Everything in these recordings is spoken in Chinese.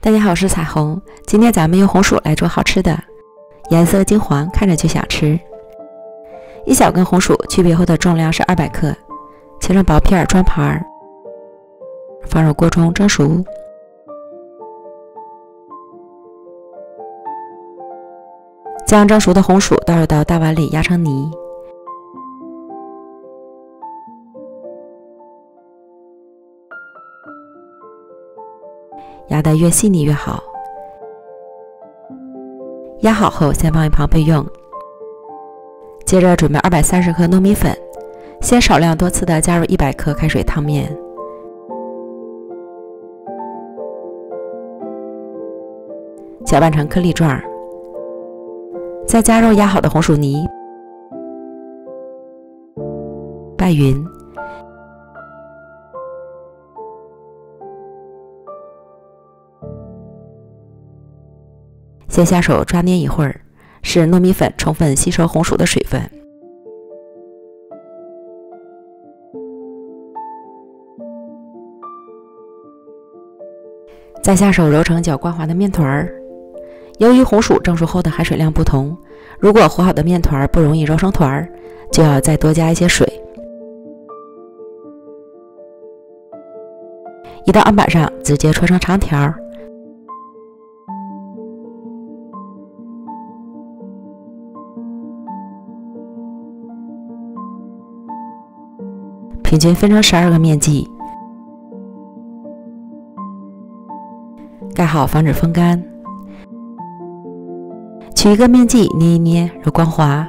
大家好，我是彩虹。今天咱们用红薯来做好吃的，颜色金黄，看着就想吃。一小根红薯去皮后的重量是200克，切成薄片装盘，放入锅中蒸熟。将蒸熟的红薯倒入到大碗里压成泥，压得越细腻越好。压好后先放一旁备用。接着准备230克糯米粉，先少量多次的加入100克开水烫面，搅拌成颗粒状，再加入压好的红薯泥，拌匀。先下手抓捏一会儿，使糯米粉充分吸收红薯的水分。再下手揉成较光滑的面团儿。由于红薯蒸熟后的含水量不同，如果和好的面团不容易揉成团儿，就要再多加一些水。移到案板上，直接搓成长条。平均分成12个面剂，盖好防止风干。取一个面剂捏一捏，揉光滑。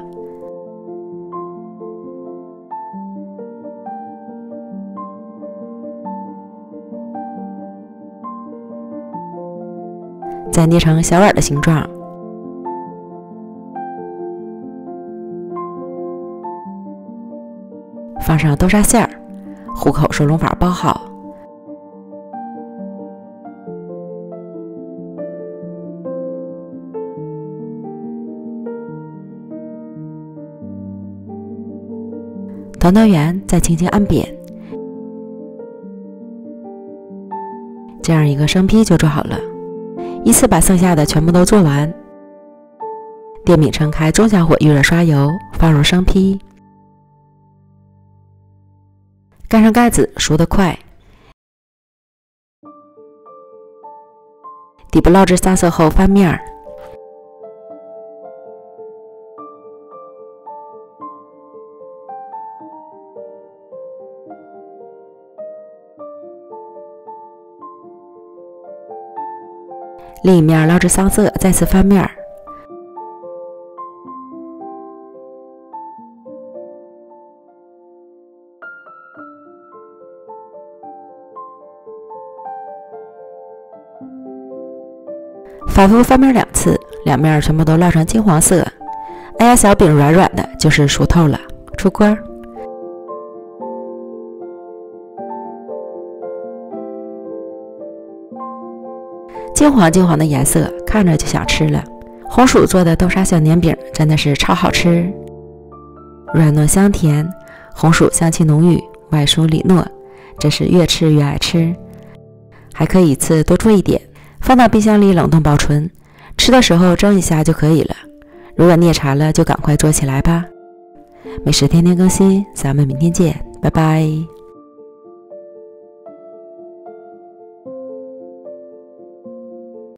再捏成小碗的形状。放上豆沙馅儿，虎口收拢法包好。团团圆，再轻轻按扁，这样一个生坯就做好了。依次把剩下的全部都做完。电饼撑开，中小火预热刷油，放入生坯。盖上盖子，熟得快。底部烙至上色后翻面，另一面烙至上色，再次翻面。反复翻面2次，两面全部都烙成金黄色。按压小饼软软的，就是熟透了。出锅。金黄金黄的颜色，看着就想吃了。红薯做的豆沙小年饼真的是超好吃，软糯香甜，红薯香气浓郁，外酥里糯，真是越吃越爱吃。还可以一次多做一点。放到冰箱里冷冻保存，吃的时候蒸一下就可以了。如果你也馋了，就赶快做起来吧。美食天天更新，咱们明天见，拜拜。